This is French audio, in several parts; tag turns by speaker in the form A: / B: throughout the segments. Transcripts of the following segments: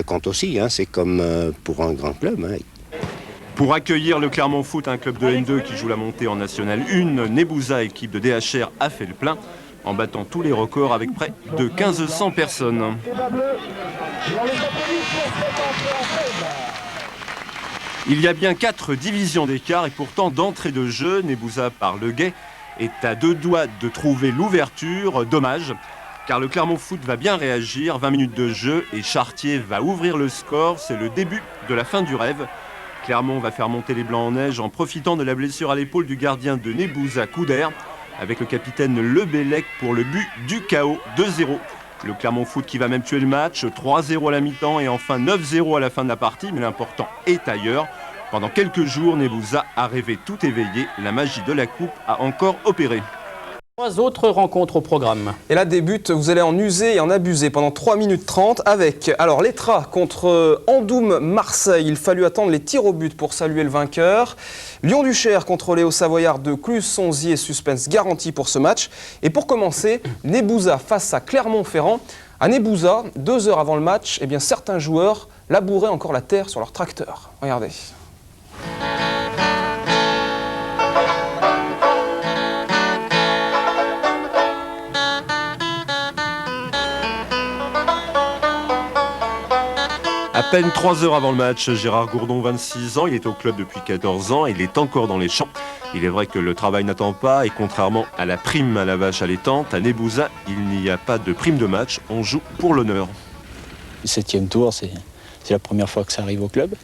A: Ça compte aussi, hein, c'est comme pour un grand club. Hein.
B: Pour accueillir le Clermont Foot, un club de N2 qui joue la montée en National 1, Nebouza, équipe de DHR, a fait le plein en battant tous les records avec près de 1500 personnes. Il y a bien 4 divisions d'écart et pourtant d'entrée de jeu, Nebouza par Le Guet est à 2 doigts de trouver l'ouverture. Dommage, car le Clermont Foot va bien réagir. 20 minutes de jeu et Chartier va ouvrir le score. C'est le début de la fin du rêve. Clermont va faire monter les Blancs en neige en profitant de la blessure à l'épaule du gardien de Nebouza, Couder, avec le capitaine Lebellec pour le but du KO, 2-0. Le Clermont Foot qui va même tuer le match, 3-0 à la mi-temps et enfin 9-0 à la fin de la partie, mais l'important est ailleurs. Pendant quelques jours, Nebouza a rêvé tout éveillé, la magie de la coupe a encore opéré.
C: 3 autres rencontres au programme.
D: Et là débute, vous allez en user et en abuser pendant 3 minutes 30 avec, alors l'Etra contre Andoum Marseille. Il fallut attendre les tirs au but pour saluer le vainqueur. Lyon-Duchère contre les Hauts-Savoyards de Cluse-Sonzier, suspense garanti pour ce match. Et pour commencer, Nebouza face à Clermont-Ferrand. À Nebouza, 2 heures avant le match, eh bien, certains joueurs labouraient encore la terre sur leur tracteur. Regardez.
B: À peine 3 heures avant le match, Gérard Gourdon, 26 ans, il est au club depuis 14 ans, il est encore dans les champs. Il est vrai que le travail n'attend pas et contrairement à la prime à la vache allaitante, à Nebouza, il n'y a pas de prime de match, on joue pour l'honneur.
E: Le 7e tour, c'est la première fois que ça arrive au club.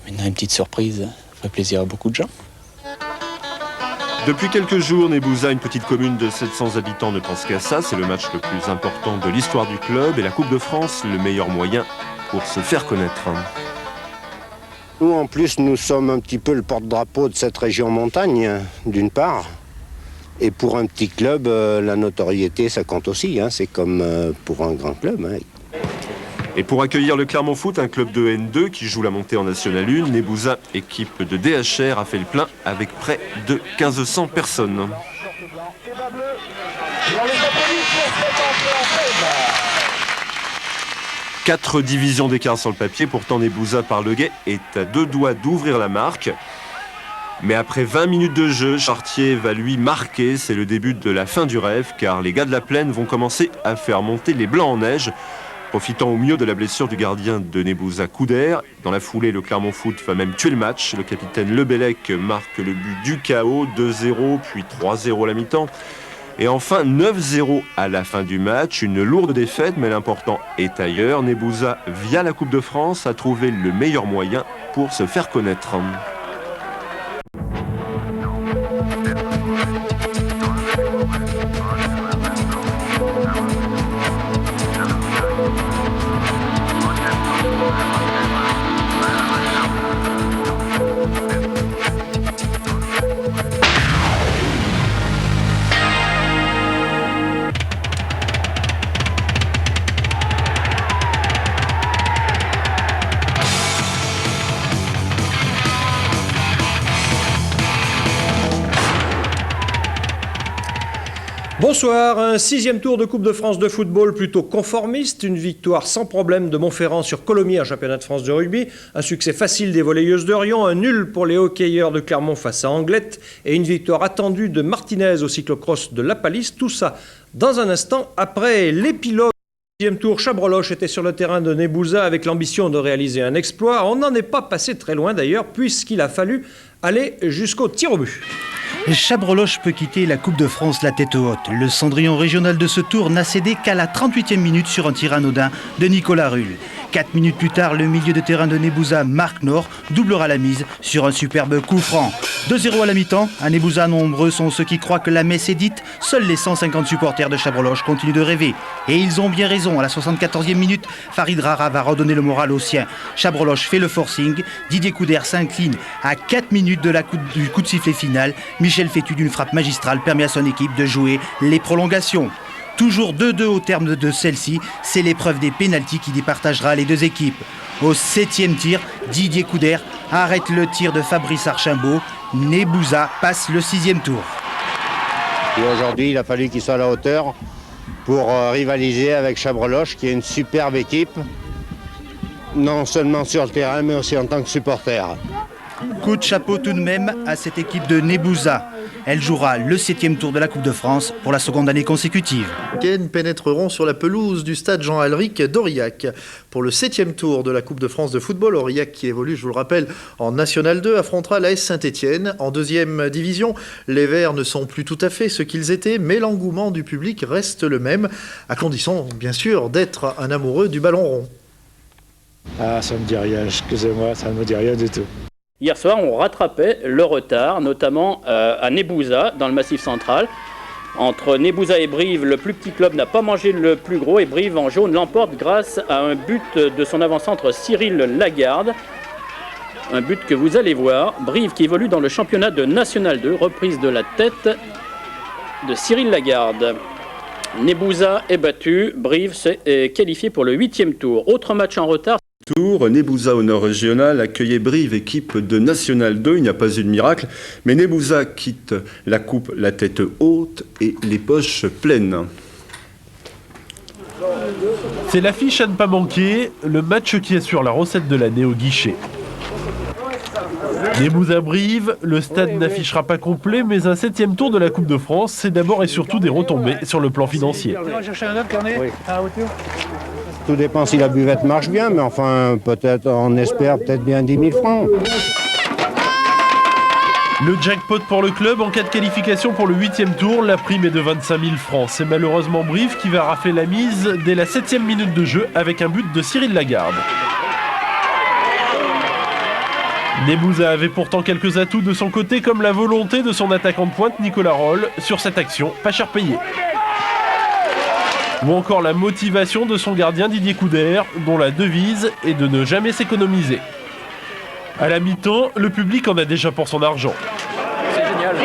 E: Maintenant, une petite surprise, ça fait plaisir à beaucoup de gens.
B: Depuis quelques jours, Nebouza, une petite commune de 700 habitants, ne pense qu'à ça. C'est le match le plus important de l'histoire du club et la Coupe de France, le meilleur moyen pour se faire connaître.
A: Nous, en plus, nous sommes un petit peu le porte-drapeau de cette région montagne, d'une part. Et pour un petit club, la notoriété, ça compte aussi. Hein. C'est comme pour un grand club. Hein.
B: Et pour accueillir le Clermont Foot, un club de N2 qui joue la montée en National 1, Nebouza, équipe de DHR, a fait le plein avec près de 1500 personnes. 4 divisions d'écart sur le papier, pourtant Nebouza par Le Guet est à 2 doigts d'ouvrir la marque. Mais après 20 minutes de jeu, Chartier va lui marquer, c'est le début de la fin du rêve, car les gars de la plaine vont commencer à faire monter les Blancs en neige, profitant au mieux de la blessure du gardien de Nebouza, Couder. Dans la foulée, le Clermont Foot va même tuer le match. Le capitaine Lebellec marque le but du KO, 2-0, puis 3-0 à la mi-temps. Et enfin 9-0 à la fin du match, une lourde défaite, mais l'important est ailleurs. Nebouza, via la Coupe de France, a trouvé le meilleur moyen pour se faire connaître.
F: Bonsoir, un 6e tour de Coupe de France de football plutôt conformiste, une victoire sans problème de Montferrand sur Colomiers en championnat de France de rugby, un succès facile des volleyeuses d'Orion, un nul pour les hockeyeurs de Clermont face à Anglette et une victoire attendue de Martinez au cyclocross de La Palisse, tout ça dans un instant après l'épilogue. Deuxième tour, Chabreloche était sur le terrain de Nebouza avec l'ambition de réaliser un exploit. On n'en est pas passé très loin d'ailleurs puisqu'il a fallu aller jusqu'au tir au but.
G: Chabreloche peut quitter la Coupe de France la tête haute. Le Cendrillon régional de ce tour n'a cédé qu'à la 38e minute sur un tir anodin de Nicolas Rull. 4 minutes plus tard, le milieu de terrain de Nebouza, Marc Nord, doublera la mise sur un superbe coup franc. 2-0 à la mi-temps. À Nebouza, nombreux sont ceux qui croient que la messe est dite. Seuls les 150 supporters de Chabreloche continuent de rêver. Et ils ont bien raison. À la 74e minute, Farid Rara va redonner le moral aux siens. Chabreloche fait le forcing. Didier Couder s'incline à 4 minutes du coup de sifflet final. Michel Fétu d'une frappe magistrale permet à son équipe de jouer les prolongations. Toujours 2-2 au terme de celle-ci, c'est l'épreuve des pénaltys qui départagera les deux équipes. Au 7e tir, Didier Couder arrête le tir de Fabrice Archambault. Nebouza passe le 6e tour.
A: Et aujourd'hui, il a fallu qu'il soit à la hauteur pour rivaliser avec Chabreloche, qui est une superbe équipe. Non seulement sur le terrain, mais aussi en tant que supporter.
G: Coup de chapeau tout de même à cette équipe de Nebouza. Elle jouera le 7e tour de la Coupe de France pour la seconde année consécutive.
H: Ken pénétreront sur la pelouse du stade Jean-Alric d'Aurillac. Pour le 7e tour de la Coupe de France de football, Aurillac qui évolue, je vous le rappelle, en National 2, affrontera l'AS Saint-Étienne. En 2e division, les Verts ne sont plus tout à fait ce qu'ils étaient, mais l'engouement du public reste le même, à condition, bien sûr, d'être un amoureux du ballon rond.
I: Ah, ça me dit rien, excusez-moi, ça ne me dit rien du tout.
C: Hier soir, on rattrapait le retard, notamment à Nebouza, dans le Massif central. Entre Nebouza et Brive, le plus petit club n'a pas mangé le plus gros et Brive en jaune l'emporte grâce à un but de son avant-centre Cyril Lagarde. Un but que vous allez voir. Brive qui évolue dans le championnat de National 2, reprise de la tête de Cyril Lagarde. Nebouza est battu, Brive s'est qualifié pour le 8e tour. Autre match en retard.
B: Nebouza au nord régional accueillait Brive, équipe de National 2. Il n'y a pas eu de miracle, mais Nebouza quitte la coupe la tête haute et les poches pleines.
J: C'est l'affiche à ne pas manquer, le match qui assure la recette de l'année au guichet. Nebouza-Brive, le stade n'affichera pas complet, mais un 7e tour de la Coupe de France, c'est d'abord et surtout des retombées sur le plan financier.
A: Oui. Tout dépend si la buvette marche bien, mais enfin, peut-être, on espère peut-être bien 10 000 francs.
J: Le jackpot pour le club en cas de qualification pour le 8e tour, la prime est de 25 000 francs. C'est malheureusement Brive qui va rafler la mise dès la 7e minute de jeu avec un but de Cyril Lagarde. Nebouza avait pourtant quelques atouts de son côté, comme la volonté de son attaquant de pointe Nicolas Roll sur cette action, pas cher payé. Ou encore la motivation de son gardien Didier Couder, dont la devise est de ne jamais s'économiser. À la mi-temps, le public en a déjà pour son argent.
C: C'est génial,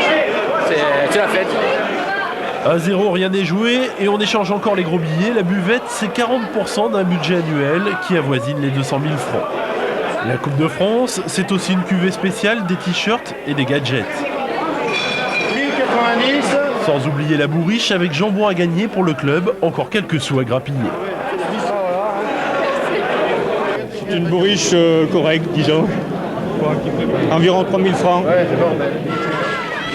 C: c'est la fête.
J: À 0, rien n'est joué et on échange encore les gros billets. La buvette, c'est 40% d'un budget annuel qui avoisine les 200 000 francs. La Coupe de France, c'est aussi une cuvée spéciale, des t-shirts et des gadgets.
A: 10,90.
J: Sans oublier la bourriche avec jambon à gagner pour le club, encore quelques sous à grappiller.
I: C'est une bourriche correcte, disons. Environ 3 000 francs.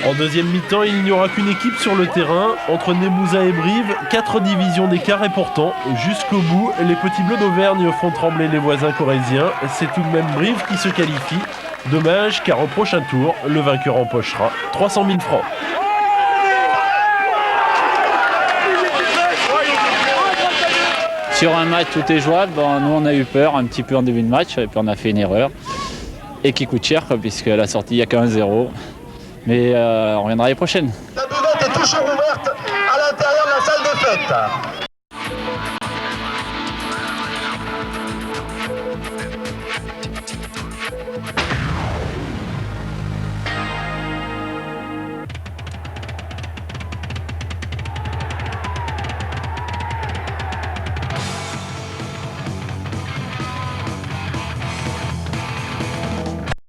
J: En deuxième mi-temps, il n'y aura qu'une équipe sur le terrain. Entre Nebouza et Brive, 4 divisions d'écart et pourtant, jusqu'au bout, les petits bleus d'Auvergne font trembler les voisins corréziens. C'est tout de même Brive qui se qualifie. Dommage car au prochain tour, le vainqueur empochera 300 000 francs.
E: Sur un match, tout est jouable. Bon, nous, on a eu peur un petit peu en début de match, et puis on a fait une erreur. Et qui coûte cher, puisque la sortie, il n'y a qu'un 0. Mais on reviendra l'année prochaine.
K: La buvette est toujours ouverte à l'intérieur de la salle des fêtes.